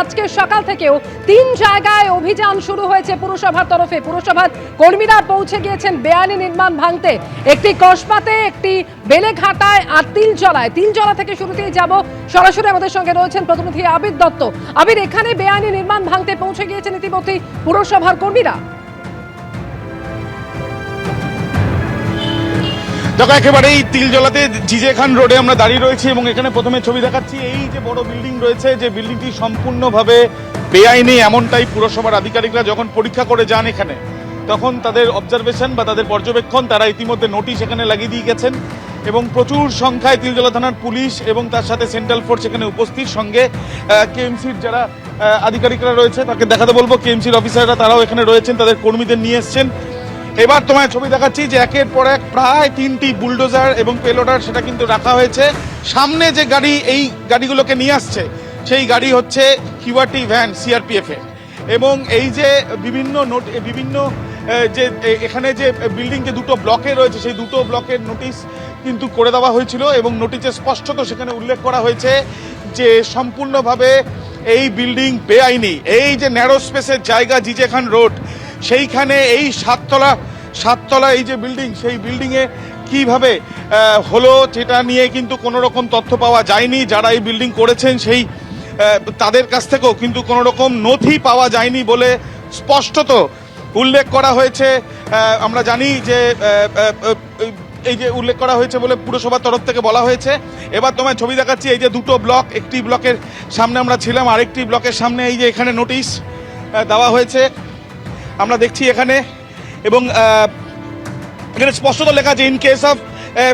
আজকে সকাল থেকেও 3 জায়গায় অভিযান শুরু হয়েছে পুরসভার তরফে। পুরসভার কর্মীরা পৌঁছে গিয়েছেন বেআইনি নির্মাণ ভাঙতে। একটি কসবাতে, একটি বেলেঘাটায় আর তিলজলায়। তিলজলা থেকে শুরুতেই যাব, সরাসরি আমাদের সঙ্গে রয়েছেন প্রতিনিধি আবির দত্ত। আবির, এখানে বেআইনি নির্মাণ ভাঙতে পৌঁছে গিয়েছেন ইতিমধ্যেই পুরসভার কর্মীরা। দেখো, একেবারেই তিলজলাতে জিজে খান রোডে আমরা দাঁড়িয়ে রয়েছি এবং এখানে প্রথমে ছবি দেখাচ্ছি। এই যে বড় বিল্ডিং রয়েছে, যে বিল্ডিংটি সম্পূর্ণভাবে বেআইনি, এমনটাই পুরসভার আধিকারিকরা যখন পরীক্ষা করে যান এখানে, তখন তাদের অবজারভেশন বা তাদের পর্যবেক্ষণ তারা ইতিমধ্যে নোটিশ এখানে লাগিয়ে দিয়ে গেছেন এবং প্রচুর সংখ্যায় তিলজলা থানার পুলিশ এবং তার সাথে সেন্ট্রাল ফোর্স এখানে উপস্থিত, সঙ্গে কেএমসির যারা আধিকারিকরা রয়েছে তাকে দেখাতে বলবো। কেএমসির অফিসাররা তারাও এখানে রয়েছেন, তাদের কর্মীদের নিয়ে এসছেন। এবার তোমায় ছবি দেখাচ্ছি যে একের পর এক প্রায় 3টি বুলডোজার এবং পেলোডার সেটা কিন্তু রাখা হয়েছে। সামনে যে গাড়ি এই গাড়িগুলোকে নিয়ে আসছে, সেই গাড়ি হচ্ছে কিউআরটি ভ্যান সিআরপিএফ এর। এবং এই যে বিভিন্ন যে এখানে যে বিল্ডিং যে দুটো ব্লকে রয়েছে, সেই দুটো ব্লকের নোটিশ কিন্তু করে দেওয়া হয়েছিল এবং নোটিশে স্পষ্টত সেখানে উল্লেখ করা হয়েছে যে সম্পূর্ণভাবে এই বিল্ডিং বেআইনি। এই যে ন্যারো স্পেসের জায়গা জিজে খান রোড, সেইখানে এই সাততলা এই যে বিল্ডিং, সেই বিল্ডিংয়ে কিভাবে হলো সেটা নিয়ে কিন্তু কোনো রকম তথ্য পাওয়া যায়নি। যারা এই বিল্ডিং করেছেন সেই তাদের কাছ থেকেও কিন্তু কোনো রকম নথি পাওয়া যায়নি বলে স্পষ্টত উল্লেখ করা হয়েছে। আমরা জানি যে এই যে উল্লেখ করা হয়েছে বলে পুরসভার তরফ থেকে বলা হয়েছে। এবার তোমায় ছবি দেখাচ্ছি, এই যে দুটো ব্লক, একটি ব্লকের সামনে আমরা ছিলাম, আরেকটি ব্লকের সামনে এই যে এখানে নোটিশ দেওয়া হয়েছে আমরা দেখছি এখানে। এবং এখানে স্পষ্টত লেখা আছে, in case of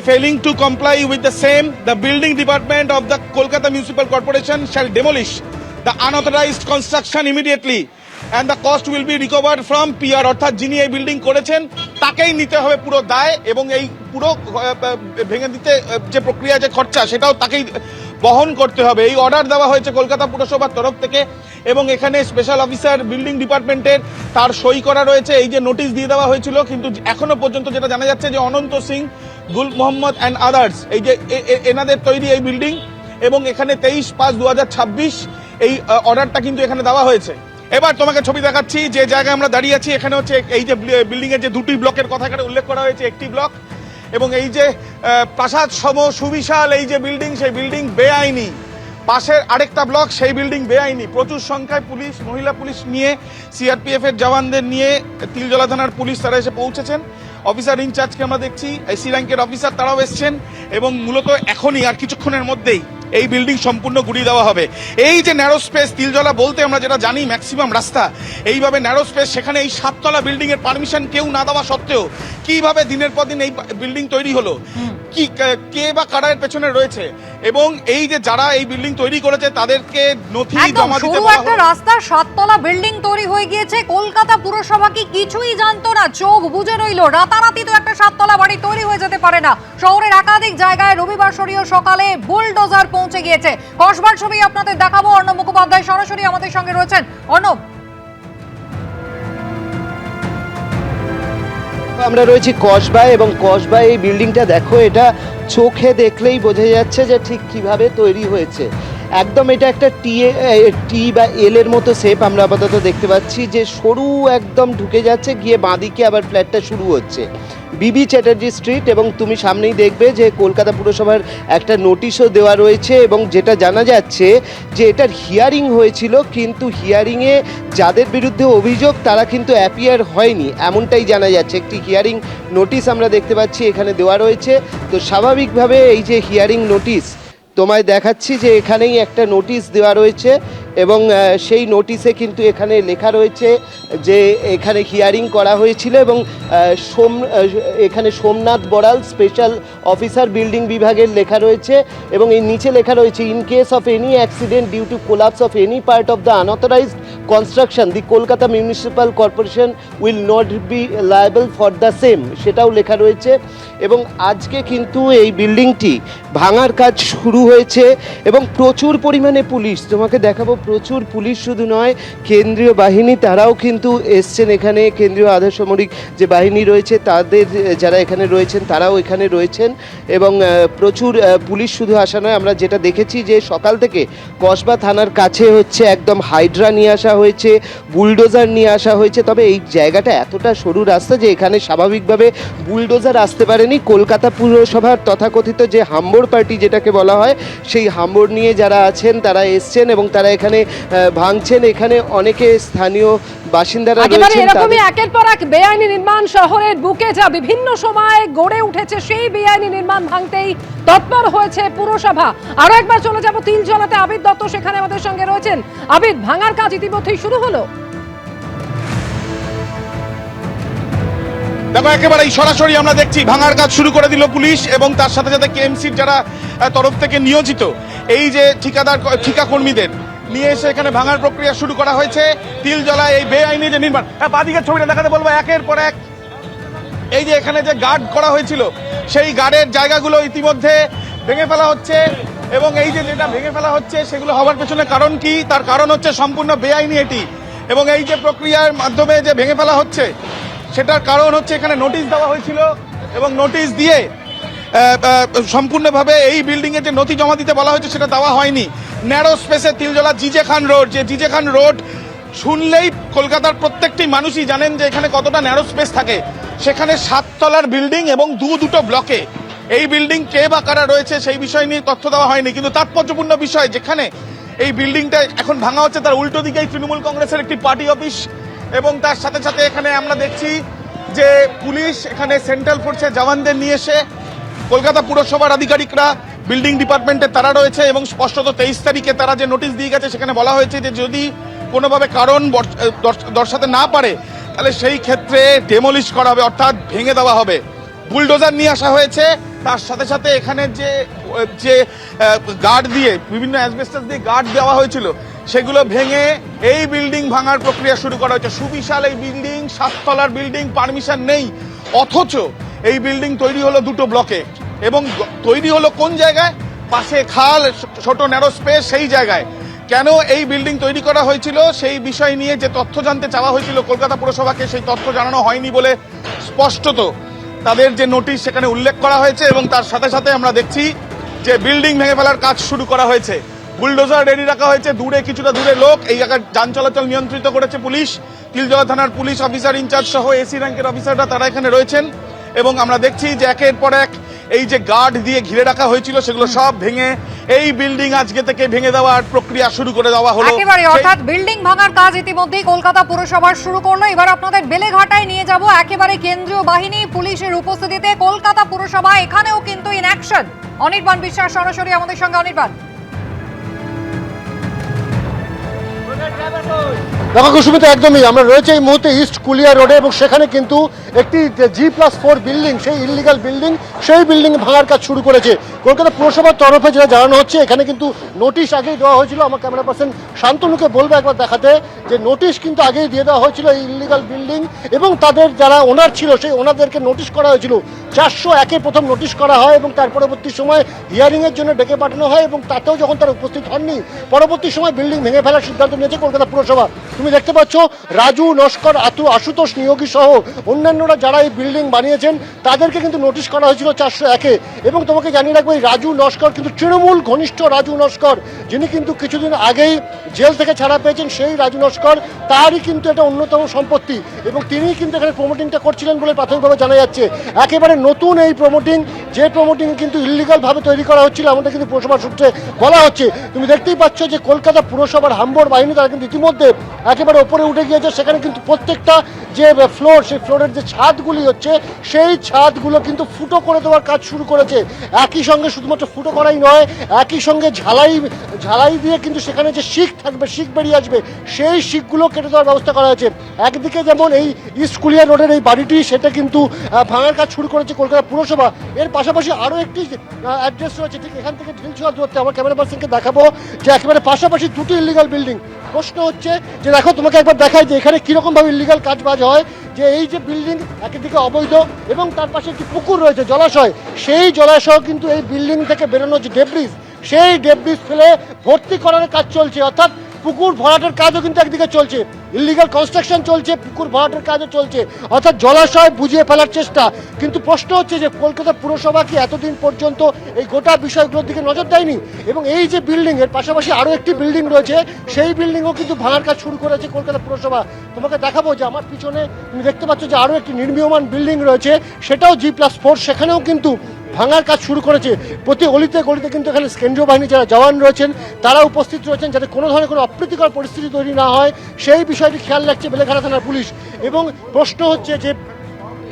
failing to comply with the same, the building department of the Kolkata municipal corporation shall demolish the unauthorised construction immediately and the cost will be recovered from PR. অর্থাৎ যিনি এই বিল্ডিং করেছেন তাকেই নিতে হবে পুরো দায় এবং এই পুরো ভেঙে দিতে যে প্রক্রিয়া, যে খরচা, সেটাও তাকেই বহন করতে হবে। এই অর্ডার দেওয়া হয়েছে কলকাতা পুরসভার তরফ থেকে এবং এখানে স্পেশাল অফিসার বিল্ডিং ডিপার্টমেন্টের তার সই করা রয়েছে। এই যে নোটিশ দিয়ে দেওয়া হয়েছিল, কিন্তু এখনো পর্যন্ত যেটা জানা যাচ্ছে যে অনন্ত সিং, গুল মোহাম্মদ অ্যান্ড আদার্স, এই যে এনাদের তৈরি এই বিল্ডিং এবং এখানে 23/5/2026 এই অর্ডারটা কিন্তু এখানে দেওয়া হয়েছে। এবার তোমাকে ছবি দেখাচ্ছি যে জায়গায় আমরা দাঁড়িয়ে আছি, এখানে হচ্ছে এই যে বিল্ডিং এর যে দুটি ব্লকের কথা এখানে উল্লেখ করা হয়েছে, একটি ব্লক এবং এই যে প্রাসাদ সম সুবিশাল এই যে বিল্ডিং, সেই বিল্ডিং বেআইনি। পাশের আরেকটা ব্লক, সেই বিল্ডিং বেআইনি। প্রচুর সংখ্যায় পুলিশ, মহিলা পুলিশ নিয়ে, সিআরপিএফ এর জওয়ানদের নিয়ে তিলজলা থানার পুলিশ তারা এসে পৌঁছেছেন। অফিসার ইনচার্জকে আমরা দেখছি, সি র্যাঙ্কের অফিসার তারাও এসছেন এবং মূলত এখনই আর কিছুক্ষণের মধ্যেই এই বিল্ডিং সম্পূর্ণ গুড়িয়ে দেওয়া হবে। এই যে ন্যারো স্পেস, তিলজলা বলতে আমরা যেটা জানি ম্যাক্সিমাম রাস্তা এইভাবে ন্যারো স্পেস, সেখানে এই 7তলা বিল্ডিং এর পারমিশন কেউ না দেওয়া সত্ত্বেও কিভাবে দিনের পর দিন এই বিল্ডিং তৈরি হলো, কি কে বা কারা এর পেছনে রয়েছে এবং এই যে যারা এই বিল্ডিং তৈরি করেছে তাদেরকে নথি জমা দিতে বলা হলো। একটা রাস্তা 7তলা বিল্ডিং তৈরি হয়ে গিয়েছে, কলকাতা পুরসভা কি কিছুই জানতো না? চোখ বুজে রইল? রাতারাতি তো একটা 7তলা বাড়ি তৈরি হয়ে যেতে পারে না। শহরের একাধিক জায়গায় রবিবার সকালে বুলডোজার পৌঁছে গিয়েছে। কসবার ছবি আপনাদের দেখাবো। অর্ণব মুখোপাধ্যায় সরাসরি আমাদের সঙ্গে রয়েছেন। অর্ণব, আমরা রয়েছি কসবায় এবং কসবায় এই বিল্ডিংটা দেখো, এটা চোখে দেখলেই বোঝা যাচ্ছে যে ঠিক কিভাবে তৈরি হয়েছে। একদম এটা একটা টি বা এল এর মতো শেপ আমরা আপাতত দেখতে পাচ্ছি, যে সরু একদম ঢুকে যাচ্ছে, গিয়ে বাঁদিকে আবার ফ্ল্যাটটা শুরু হচ্ছে। বিবি চ্যাটার্জি স্ট্রিট এবং তুমি সামনেই দেখবে যে কলকাতা পুরসভার একটা নোটিশও দেওয়া রয়েছে এবং যেটা জানা যাচ্ছে যে এটার হিয়ারিং হয়েছিল, কিন্তু হিয়ারিংয়ে যাদের বিরুদ্ধে অভিযোগ তারা কিন্তু অ্যাপিয়ার হয়নি, এমনটাই জানা যাচ্ছে। একটি হিয়ারিং নোটিশ আমরা দেখতে পাচ্ছি এখানে দেওয়া রয়েছে। তো স্বাভাবিকভাবে এই যে হিয়ারিং নোটিশ তোমায় দেখাচ্ছি যে এখানেই একটা নোটিশ দেওয়া রয়েছে এবং সেই নোটিশে কিন্তু এখানে লেখা রয়েছে যে এখানে হিয়ারিং করা হয়েছিল এবং এখানে Somnath Boral special officer building বিভাগের লেখা রয়েছে এবং এই নিচে লেখা রয়েছে, in case of any accident due to collapse of any part of the unauthorised construction, the Kolkata municipal corporation will not be liable for the same, সেটাও লেখা রয়েছে। এবং আজকে কিন্তু এই বিল্ডিংটি ভাঙার কাজ শুরু হয়েছে এবং প্রচুর পরিমাণে পুলিশ, তোমাকে দেখাবো, প্রচুর পুলিশ শুধু নয়, কেন্দ্রীয় বাহিনী তারাও কিন্তু এসছেন এখানে। কেন্দ্রীয় আধাসামরিক যে বাহিনী রয়েছে তাদের যারা এখানে রয়েছেন তারাও এখানে রয়েছেন এবং প্রচুর পুলিশ শুধু আসা নয়, আমরা যেটা দেখেছি যে সকাল থেকে কসবা থানার কাছে হচ্ছে একদম হাইড্রা নিয়ে আসা হয়েছে, বুলডোজার নিয়ে আসা হয়েছে। তবে এই জায়গাটা এতটা সরু রাস্তা যে এখানে স্বাভাবিকভাবে বুলডোজার আসতে পারেনি। কলকাতা পুরসভার তথাকথিত যে হাম্বর পার্টি যেটাকে বলা হয়, সেই হাম্বর নিয়ে যারা আছেন তারা এসছেন এবং তারা এখানে ভাঙছেন। এখানে অনেকে স্থানীয় বাসিন্দারা একেবারে রয়েছেন। এরকমই একের পর এক বেআইনি নির্মাণ শহরের বুকে যা বিভিন্ন সময় গড়ে উঠেছে, সেই বেআইনি নির্মাণ ভাঙতেই তৎপর হয়েছে পুরসভা। আরো একবার চলে যাব তিলজলাতে, আবিদ দত্ত সেখানে আমাদের সঙ্গে রয়েছেন। আবিদ, ভাঙার কাজ ইতিমধ্যেই শুরু হলো? দেখো, একেবারেই সরাসরি আমরা দেখছি ভাঙার কাজ শুরু করে দিল পুলিশ এবং তার সাথে সাথে কেএমসির যারা তরফ থেকে নিয়োজিত এই যে ঠিকা কর্মীদের নিয়ে এসে এখানে ভাঙার প্রক্রিয়া শুরু করা হয়েছে। তিলজলায় এই বেআইনি যে নির্মাণ, বাদিকের ছবিটা দেখাতে বলবো, একের পর এক এই যে এখানে যে গার্ড করা হয়েছিল সেই গার্ডের জায়গাগুলো ইতিমধ্যে ভেঙে ফেলা হচ্ছে এবং এই যে যেটা ভেঙে ফেলা হচ্ছে সেগুলো হওয়ার পেছনে কারণ কি? তার কারণ হচ্ছে সম্পূর্ণ বেআইনি এটি। এবং এই যে প্রক্রিয়ার মাধ্যমে যে ভেঙে ফেলা হচ্ছে সেটার কারণ হচ্ছে এখানে নোটিশ দেওয়া হয়েছিল এবং নোটিশ দিয়ে সম্পূর্ণভাবে এই বিল্ডিং এ যে নথি জমা দিতে বলা হয়েছে সেটা দেওয়া হয়নি। ন্যারো স্পেসে তিলজলা জিজে খান রোড, যে জিজে খান রোড শুনলেই কলকাতার প্রত্যেকটি মানুষই জানেন যে এখানে কতটা ন্যারো স্পেস থাকে। সেখানে 7 তলার বিল্ডিং এবং দুটো ব্লকে এই বিল্ডিং কে বা কারা রয়েছে সেই বিষয় নিয়ে তথ্য দেওয়া হয়নি। কিন্তু তাৎপর্যপূর্ণ বিষয়, যেখানে এই বিল্ডিংটা এখন ভাঙা হচ্ছে তার উল্টো দিকেই তৃণমূল কংগ্রেসের একটি পার্টি অফিস এবং তার সাথে সাথে এখানে আমরা দেখছি যে পুলিশ এখানে সেন্ট্রাল ফোর্সের জওয়ানদের নিয়ে এসে কলকাতা পুরসভার আধিকারিকরা বিল্ডিং ডিপার্টমেন্টে তারা রয়েছে এবং স্পষ্টত 23 তারিখে তারা যে নোটিশ দিয়ে গেছে সেখানে বলা হয়েছে যে যদি কোনোভাবে কারণ দর্শাতে না পারে তাহলে সেই ক্ষেত্রে ডেমোলিশ করা হবে, অর্থাৎ ভেঙে দেওয়া হবে। বুলডোজার নিয়ে আসা হয়েছে, তার সাথে সাথে এখানে যে গার্ড দিয়ে বিভিন্ন অ্যাসবেস্টস দিয়ে গার্ড দেওয়া হয়েছিল সেগুলো ভেঙে এই বিল্ডিং ভাঙার প্রক্রিয়া শুরু করা হয়েছে। সুবিশাল এই বিল্ডিং, 7 তলার বিল্ডিং, পারমিশন নেই, অথচ এই বিল্ডিং তৈরি হলো 2টো ব্লকে এবং তৈরি হলো কোন জায়গায়? পাশে খাল, ছোট ন্যারো স্পেস, সেই জায়গায়। কেন এই বিল্ডিং তৈরি করা হয়েছিল সেই বিষয় নিয়ে যে তথ্য জানতে চাওয়া হয়েছিল কলকাতা পুরসভাকে, সেই তথ্য জানানো হয়নি বলে স্পষ্টত তাদের যে নোটিশ সেখানে উল্লেখ করা হয়েছে এবং তার সাথে সাথে আমরা দেখছি যে বিল্ডিং ভেঙে ফেলার কাজ শুরু করা হয়েছে। বুলডোজার রেডি রাখা হয়েছে, দূরে কিছুটা দূরে লোক, এই জায়গায় যান চলাচল নিয়ন্ত্রিত করেছে পুলিশ। তিলজলা থানার পুলিশ অফিসার ইনচার্জ সহ এসি র্যাঙ্কের অফিসাররা তারা এখানে রয়েছেন এবং আমরা দেখছি যে একের পর এক এই যে গার্ড দিয়ে ঘিরে রাখা হয়েছিল সেগুলো সব ভেঙে এই বিল্ডিং আজকে থেকে ভেঙে দেওয়ার প্রক্রিয়া শুরু করে দেওয়া হলো। একেবারে, অর্থাৎ বিল্ডিং ভাঙার কাজ ইতিমধ্যেই কলকাতা পুরসভা শুরু করলো। এবার আপনাদের বেলেঘাটায় নিয়ে যাব, একেবারে কেন্দ্রীয় বাহিনী পুলিশের উপস্থিতিতে কলকাতা পুরসভা এখানেও কিন্তু ইন অ্যাকশন। অনির্বাণ বিশ্বাস সরাসরি আমাদের সঙ্গে। অনির্বাণ, দেখো কুসুমিতা, একদমই আমরা রয়েছে এই মুহূর্তে ইস্ট কুলিয়া রোডে এবং সেখানে কিন্তু একটি G+4 বিল্ডিং, সেই ইললিগাল বিল্ডিং, সেই বিল্ডিং ভাঙার কাজ শুরু করেছে কলকাতা পুরসভার তরফে। যেটা জানানো হচ্ছে এখানে কিন্তু নোটিশ আগেই দেওয়া হয়েছিল। আমার ক্যামেরা পার্সন শান্তনুকে বলবো একবার দেখাতে যে নোটিশ কিন্তু আগেই দিয়ে দেওয়া হয়েছিল এই ইললিগাল বিল্ডিং এবং তাদের যারা ওনার ছিল সেই ওনাদেরকে নোটিশ করা হয়েছিল। 401-এ প্রথম নোটিশ করা হয় এবং তার পরবর্তী সময় হিয়ারিংয়ের জন্য ডেকে পাঠানো হয় এবং তাতেও যখন তারা উপস্থিত হননি, পরবর্তী সময় বিল্ডিং ভেঙে ফেলার সিদ্ধান্ত নিয়েছে কলকাতা পুরসভা। তুমি দেখতে পাচ্ছ রাজু নস্কর, আশুতোষ নিয়োগী সহ অন্যান্যরা যারা এই বিল্ডিং বানিয়েছেন তাদেরকে কিন্তু নোটিশ করা হয়েছিল 401-এ। এবং তোমাকে জানিয়ে রাখবো এই রাজু নস্কর কিন্তু তৃণমূল ঘনিষ্ঠ রাজু নস্কর, যিনি কিন্তু কিছুদিন আগেই জেল থেকে ছাড়া পেয়েছেন, সেই রাজু নস্কর তারই কিন্তু এটা অন্যতম সম্পত্তি এবং তিনিই কিন্তু এখানে প্রমোটিংটা করছিলেন বলে প্রাথমিকভাবে জানা যাচ্ছে। একেবারে নতুন এই প্রমোটিং, যে প্রমোটিং কিন্তু ইললিগালভাবে তৈরি করা হচ্ছিল এমনটা কিন্তু পুরসভার সূত্রে বলা হচ্ছে। তুমি দেখতেই পাচ্ছ যে কলকাতা পুরসভার হাম্বর বাহিনী তারা কিন্তু ইতিমধ্যে একেবারে ওপরে উঠে গিয়েছে। সেখানে কিন্তু প্রত্যেকটা যে ফ্লোর, সেই ফ্লোরের যে ছাদগুলি হচ্ছে সেই ছাদগুলো কিন্তু ফুটো করে দেওয়ার কাজ শুরু করেছে। একই সঙ্গে শুধুমাত্র ফুটো করাই নয়, একই সঙ্গে ঝালাই দিয়ে কিন্তু সেখানে যে শিক থাকবে, শিক বেরিয়ে আসবে, সেই শিকগুলো কেটে দেওয়ার ব্যবস্থা করা হয়েছে। একদিকে যেমন এই ইস্ট কুলিয়া রোডের এই বাড়িটি সেটা কিন্তু ভাঙার কাজ শুরু করেছে কলকাতা পুরসভা। এর পাশাপাশি আরও একটি অ্যাড্রেস রয়েছে ঠিক এখান থেকে ঢিলছোয়া দূরত্বে। আমার ক্যামেরা পার্সনকে দেখাবো যে একেবারে পাশাপাশি 2টি ইলিগাল বিল্ডিং। প্রশ্ন হচ্ছে যে দেখো, তোমাকে একবার দেখাই যে এখানে কিরকম ভাবে ইলিগাল কাজ বাজ হয়। যে এই যে বিল্ডিং একদিকে অবৈধ এবং তার পাশে একটি পুকুর রয়েছে, জলাশয়, সেই জলাশয় কিন্তু এই বিল্ডিং থেকে বেরোনো যে ডেব্রিজ, সেই ডেব্রিজ ফেলে ভর্তি করার কাজ চলছে। অর্থাৎ পুকুর ভরাটের কাজও কিন্তু একদিকে চলছে, ইলিগাল কনস্ট্রাকশন চলছে, পুকুর ভরাটের কাজও চলছে, অর্থাৎ জলাশয় বুঝিয়ে ফেলার চেষ্টা। কিন্তু প্রশ্ন হচ্ছে যে কলকাতা পুরসভা কি এতদিন পর্যন্ত এই গোটা বিষয়গুলোর দিকে নজর দেয়নি? এবং এই যে বিল্ডিং, এর পাশাপাশি আরও একটি বিল্ডিং রয়েছে, সেই বিল্ডিংও কিন্তু ভাঙার কাজ শুরু করেছে কলকাতা পুরসভা। তোমাকে দেখাবো যে আমার পিছনে তুমি দেখতে পাচ্ছ যে আরও একটি নির্মীয়মান বিল্ডিং রয়েছে, সেটাও G+4, সেখানেও কিন্তু ভাঙার কাজ শুরু করেছে। প্রতি অলিতে গলিতে কিন্তু এখানে কেন্দ্রীয় বাহিনী যারা জওয়ান রয়েছেন তারা উপস্থিত রয়েছেন, যাতে কোনো ধরনের কোনো অপ্রীতিকর পরিস্থিতি তৈরি না হয় সেই বিষয়টি খেয়াল রাখছে বেলেঘাটা থানার পুলিশ। এবং প্রশ্ন হচ্ছে যে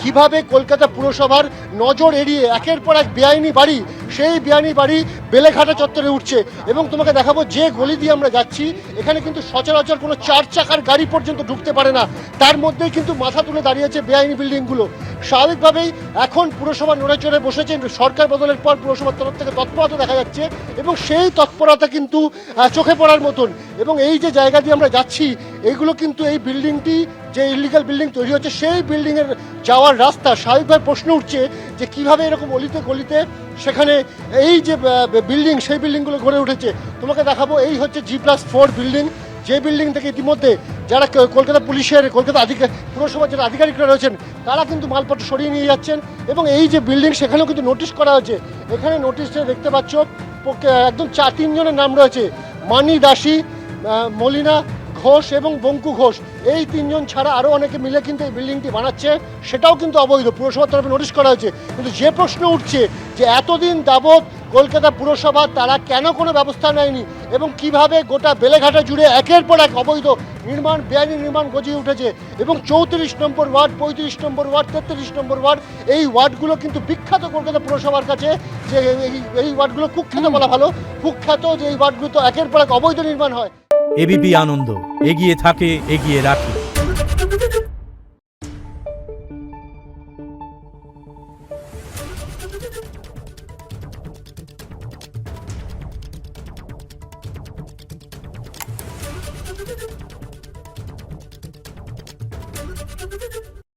কিভাবে কলকাতা পুরসভার নজর এড়িয়ে একের পর এক বেআইনি বাড়ি, সেই বেআইনি বাড়ি বেলেঘাটা চত্বরে উঠছে। এবং তোমাকে দেখাবো যে গলি দিয়ে আমরা যাচ্ছি, এখানে কিন্তু সচরাচর কোনো 4 চাকার গাড়ি পর্যন্ত ঢুকতে পারে না, তার মধ্যেই কিন্তু মাথা তুলে দাঁড়িয়েছে বেআইনি বিল্ডিংগুলো। স্বাভাবিকভাবেই এখন পুরসভা নড়ে চড়ে বসেছেন, সরকার বদলের পর পুরসভার তরফ থেকে তৎপরতা দেখা যাচ্ছে এবং সেই তৎপরতা কিন্তু চোখে পড়ার মতন। এবং এই যে জায়গা দিয়ে আমরা যাচ্ছি, এইগুলো কিন্তু এই বিল্ডিংটি যে ইলিগাল বিল্ডিং তৈরি হচ্ছে, সেই বিল্ডিংয়ের যাওয়ার রাস্তা। স্বাভাবিকভাবে প্রশ্ন উঠছে যে কিভাবে এরকম অলিতে গলিতে সেখানে এই যে বিল্ডিং, সেই বিল্ডিংগুলো গড়ে উঠেছে। তোমাকে দেখাবো, এই হচ্ছে G+4 বিল্ডিং, যে বিল্ডিং থেকে ইতিমধ্যে যারা কলকাতা পুলিশের, কলকাতা পুরসভার যারা আধিকারিকরা রয়েছেন, তারা কিন্তু মালপত্র সরিয়ে নিয়ে যাচ্ছেন। এবং এই যে বিল্ডিং, সেখানেও কিন্তু নোটিশ করা হয়েছে। এখানে নোটিশে দেখতে পাচ্ছ একদম 3 জনের নাম রয়েছে, মানি দাসী, মলিনা ঘোষ এবং বঙ্কু ঘোষ। এই 3 জন ছাড়া আরও অনেকে মিলে কিন্তু এই বিল্ডিংটি বানাচ্ছে, সেটাও কিন্তু অবৈধ, পুরসভার তরফে নোটিশ করা হয়েছে। কিন্তু যে প্রশ্ন উঠছে যে এতদিন যাবৎ কলকাতা পুরসভা তারা কেন কোনো ব্যবস্থা নেয়নি এবং কিভাবে গোটা বেলেঘাটা জুড়ে একের পর এক অবৈধ নির্মাণ, বেআইনি নির্মাণ গজিয়ে উঠেছে। এবং 34 নম্বর ওয়ার্ড, 35 নম্বর ওয়ার্ড, 33 নম্বর ওয়ার্ড, এই ওয়ার্ডগুলো কিন্তু বিখ্যাত কলকাতা পুরসভার কাছে, যে এই ওয়ার্ডগুলো কুখ্যাত বলা ভালো, কুখ্যাত যে এই ওয়ার্ডগুলো তো একের পর এক অবৈধ নির্মাণ হয়। এবিপি আনন্দ, এগিয়ে থাকে, এগিয়ে রাখে।